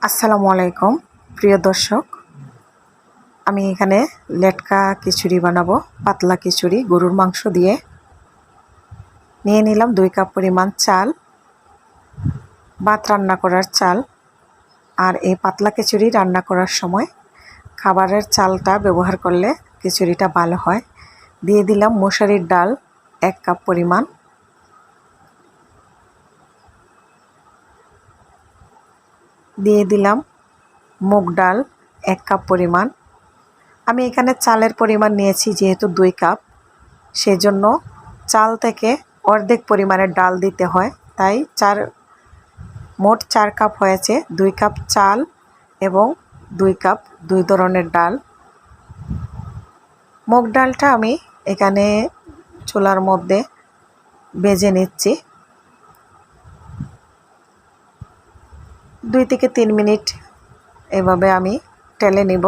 আসসালামু আলাইকুম প্রিয় দর্শক, আমি এখানে লেটকা খিচুড়ি বানাবো। পাতলা খিচুড়ি গরুর মাংস দিয়ে নিয়ে নিলাম 2 কাপ পরিমাণ চাল, ভাত রান্না করার চাল। আর এই পাতলা খিচুড়ি রান্না করার সময় খাবারের চালটা ব্যবহার করলে খিচুড়িটা ভালো হয়। দিয়ে দিলাম মশারির ডাল 1 কাপ পরিমাণ, দিয়ে দিলাম মুগ ডাল 1 কাপ পরিমাণ। আমি এখানে চালের পরিমাণ নিয়েছি যেহেতু 2 কাপ, সেজন্য চাল থেকে অর্ধেক পরিমাণের ডাল দিতে হয়, তাই মোট 4 কাপ হয়েছে। 2 কাপ চাল এবং 2 কাপ 2 ধরনের ডাল। মুগ ডালটা আমি এখানে চুলার মধ্যে ভেজে নিচ্ছি। 2 থেকে 3 মিনিট এভাবে আমি টেলে নিব।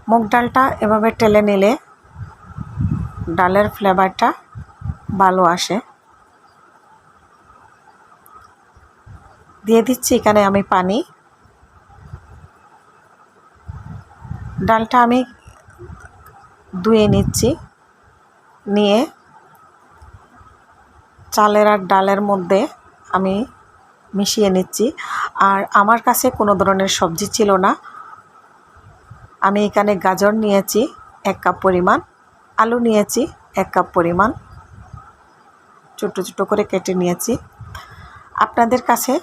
মুগ ডালটা এভাবে টেলে নিলে ডালের ফ্লেভারটা ভালো আসে। দিয়ে দিচ্ছি এখানে আমি পানি। ডালটা আমি ধুয়ে নিচ্ছি, নিয়ে চালের আর ডালের মধ্যে আমি মিশিয়ে নিচ্ছি। আর আমার কাছে কোনো ধরনের সবজি ছিল না, আমি এখানে গাজর নিয়েছি 1 কাপ পরিমাণ, আলু নিয়েছি 1 কাপ পরিমাণ, ছোটো ছোটো করে কেটে নিয়েছি। আপনাদের কাছে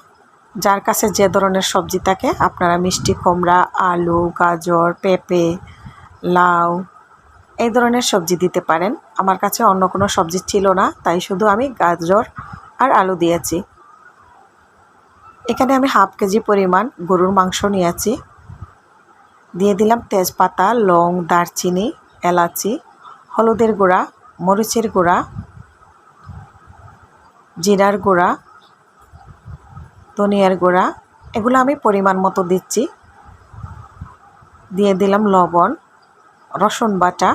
যার কাছে যে ধরনের সবজি থাকে, আপনারা মিষ্টি কুমড়া, আলু, গাজর, পেঁপে, লাউ এই ধরনের সবজি দিতে পারেন। আমার কাছে অন্য কোনো সবজি ছিল না, তাই শুধু আমি গাজর আর আলু দিয়েছি। এখানে আমি হাফ কেজি পরিমাণ গরুর মাংস নিয়েছি। দিয়ে দিলাম তেজপাতা, লং, দারচিনি, এলাচি, হলুদের গুঁড়া, মরিচের গুঁড়া, জিরার গুঁড়া, ধনিয়ার গুঁড়া, এগুলো আমি পরিমাণ মতো দিচ্ছি। দিয়ে দিলাম লবণ, রসুন বাটা,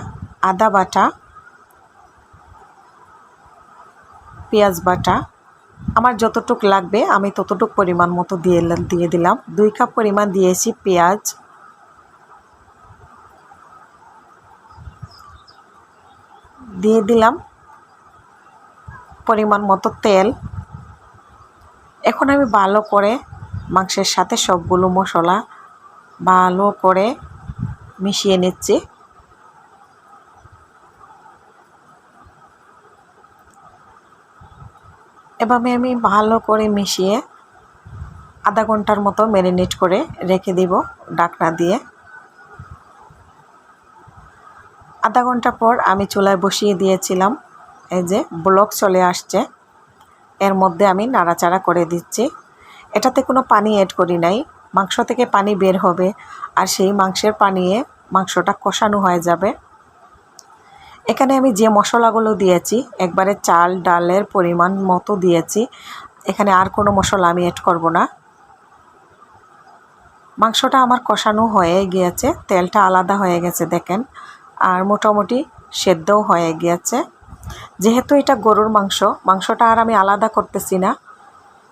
আদা বাটা, পেঁয়াজ বাটা। আমার যতটুক লাগবে আমি ততটুক পরিমাণ মতো দিয়ে দিলাম। 2 কাপ পরিমাণ দিয়েছি পেঁয়াজ। দিয়ে দিলাম পরিমাণ মতো তেল। এখন আমি ভালো করে মাংসের সাথে সবগুলো মশলা ভালো করে মিশিয়ে নিচ্ছি। এভাবে আমি ভালো করে মিশিয়ে আধা ঘন্টার মতো ম্যারিনেট করে রেখে দিব ঢাকনা দিয়ে। আধা ঘন্টা পর আমি চুলায় বসিয়ে দিয়েছিলাম। এই যে ব্লক চলে আসছে, এর মধ্যে আমি নাড়াচাড়া করে দিচ্ছি। এটাতে কোনো পানি অ্যাড করি নাই, মাংস থেকে পানি বের হবে আর সেই মাংসের পানিয়ে মাংসটা কষানো হয়ে যাবে। এখানে আমি যে মশলাগুলো দিয়েছি একবারে চাল ডালের পরিমাণ মতো দিয়েছি, এখানে আর কোনো মশলা আমি অ্যাড করব না। মাংসটা আমার কষানো হয়ে গিয়েছে, তেলটা আলাদা হয়ে গেছে দেখেন, আর মোটামুটি সেদ্ধও হয়ে গিয়েছে। যেহেতু এটা গরুর মাংস, মাংসটা আর আমি আলাদা করতেছি না,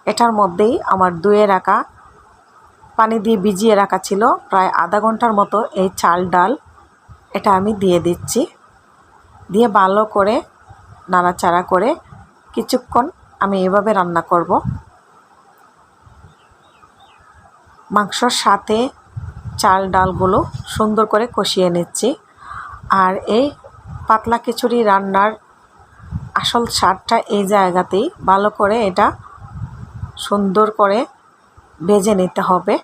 এটার মধ্যেই আমার ধুয়ে রাখা পানি দিয়ে ভিজিয়ে রাখা ছিল প্রায় আধা ঘন্টার মতো এই চাল ডাল, এটা আমি দিয়ে দিচ্ছি। দিয়ে ভালো করে নাড়াচাড়া করে কিছুক্ষণ আমি এভাবে রান্না করব। মাংসর সাথে চাল ডালগুলো সুন্দর করে কষিয়ে নিচ্ছি। আর এই পাতলা খিচুড়ি রান্নার আসল স্বাদটা এই জায়গাতেই, ভালো করে এটা সুন্দর করে ভেজে নিতে হবে।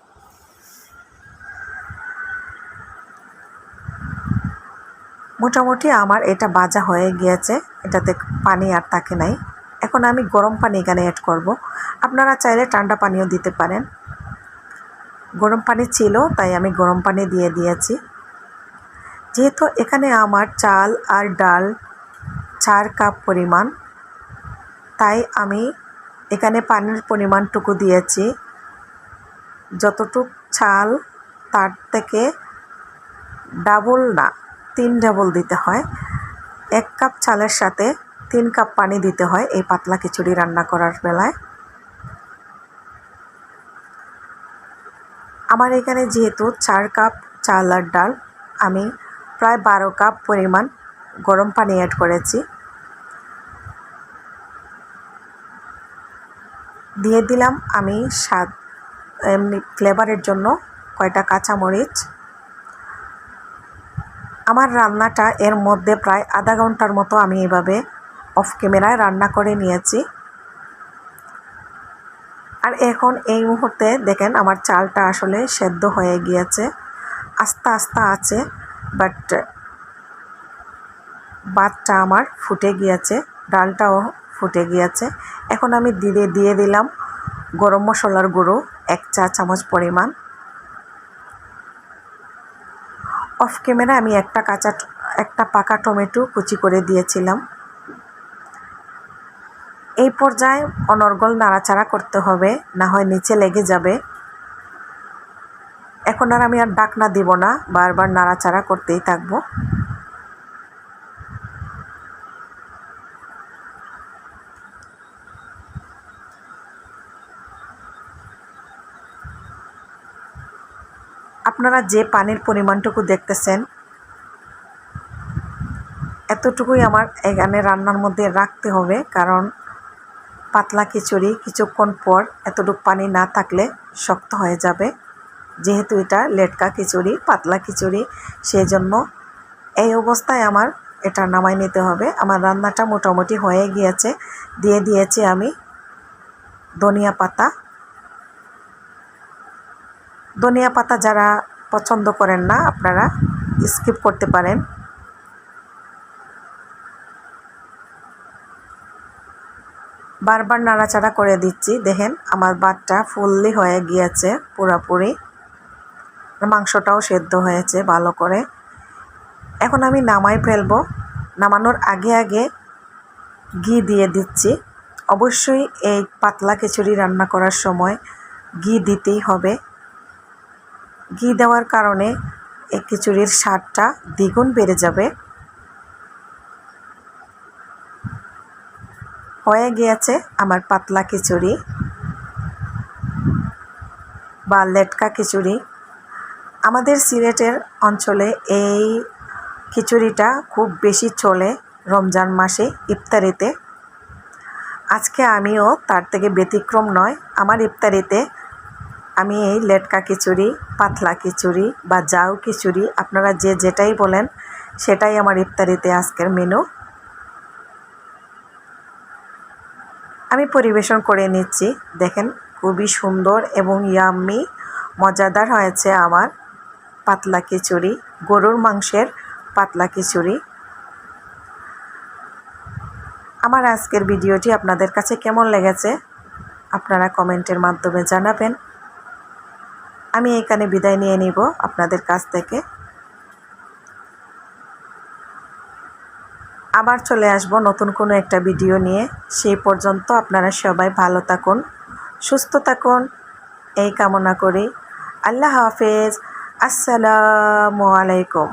মোটামুটি আমার এটা ভাজা হয়ে গিয়েছে, এটাতে পানি আর থাকে নাই। এখন আমি গরম পানি এখানে অ্যাড করব। আপনারা চাইলে ঠান্ডা পানিও দিতে পারেন। গরম পানি ছিল তাই আমি গরম পানি দিয়ে দিয়েছি। যেহেতু এখানে আমার চাল আর ডাল 4 কাপ পরিমাণ, তাই আমি এখানে পানির পরিমাণটুকু দিয়েছি যতটুক চাল তার থেকে ডাবল না, 3 ডাবল দিতে হয়। 1 কাপ চালের সাথে 3 কাপ পানি দিতে হয় এই পাতলা খিচুড়ি রান্না করার বেলায়। আমার এখানে যেহেতু 4 কাপ চালের ডাল, আমি প্রায় 12 কাপ পরিমাণ গরম পানি অ্যাড করেছি। দিয়ে দিলাম আমি স্বাদ এমনি ফ্লেভারের জন্য কয়টা কাঁচামরিচ। আমার রান্নাটা এর মধ্যে প্রায় আধা ঘন্টার মতো আমি এভাবে অফ ক্যামেরায় রান্না করে নিয়েছি। আর এখন এই মুহূর্তে দেখেন আমার চালটা আসলে সেদ্ধ হয়ে গিয়েছে, আস্তে আস্তে আছে, বাট ভাতটা আমার ফুটে গিয়েছে, ডালটাও ফুটে গিয়েছে। এখন আমি দিয়ে দিলাম গরম মশলার গুঁড়ো 1 চা চামচ পরিমাণ। অফ ক্যামেরা আমি একটা পাকা টমেটো কুচি করে দিয়েছিলাম। এই পর্যায়ে অনর্গল নাড়াচাড়া করতে হবে, না হয় নিচে লেগে যাবে। এখন আর আমি ঢাকনা দিব না, বারবার নাড়াচাড়া করতেই থাকবো। আপনারা যে পানির পরিমাণটুকু দেখতেছেন, এতটুকুই আমার এখানে রান্নার মধ্যে রাখতে হবে, কারণ পাতলা খিচুড়ি কিছুক্ষণ পর এতটুকু পানি না থাকলে শক্ত হয়ে যাবে। যেহেতু এটা লেটকা খিচুড়ি, পাতলা খিচুড়ি, সেই জন্য এই অবস্থায় আমার এটা নামাই নিতে হবে। আমার রান্নাটা মোটামুটি হয়ে গিয়েছে। দিয়ে দিয়েছি আমি ধনিয়া পাতা। ধনিয়া পাতা যারা পছন্দ করেন না, আপনারা স্কিপ করতে পারেন। বারবার নাড়াচাড়া করে দিচ্ছি। দেখেন আমার ভাতটা ফুললি হয়ে গিয়েছে পুরোপুরি, মাংসটাও সেদ্ধ হয়েছে ভালো করে। এখন আমি নামাই ফেলবো। নামানোর আগে আগে ঘি দিয়ে দিচ্ছি। অবশ্যই এই পাতলা খিচুড়ি রান্না করার সময় ঘি দিতেই হবে। ঘি দেওয়ার কারণে এই খিচুড়ির স্বাদটা দ্বিগুণ বেড়ে যাবে। হয়ে গিয়েছে আমার পাতলা খিচুড়ি বা লেটকা খিচুড়ি। আমাদের সিলেটের অঞ্চলে এই খিচুড়িটা খুব বেশি চলে রমজান মাসে ইফতারিতে। আজকে আমিও তার থেকে ব্যতিক্রম নয়। আমার ইফতারিতে আমি এই লেটকা খিচুড়ি, পাতলা খিচুড়ি বা জাউ খিচুড়ি, আপনারা যে যেটাই বলেন সেটাই আমার ইফতারিতে আজকের মেনু। আমি পরিবেশন করে নিচ্ছি। দেখেন খুবই সুন্দর এবং ইয়াম্মি মজাদার হয়েছে আমার পাতলা খিচুড়ি, গরুর মাংসের পাতলা খিচুড়ি। আমার আজকের ভিডিওটি আপনাদের কাছে কেমন লেগেছে আপনারা কমেন্টের মাধ্যমে জানাবেন। আমি এখানে বিদায় নিয়ে নিব আপনাদের কাছ থেকে। আবার চলে আসব নতুন কোনো একটা ভিডিও নিয়ে। সেই পর্যন্ত আপনারা সবাই ভালো থাকুন, সুস্থ থাকুন, এই কামনা করি। আল্লাহ হাফেজ। আসসালামু আলাইকুম।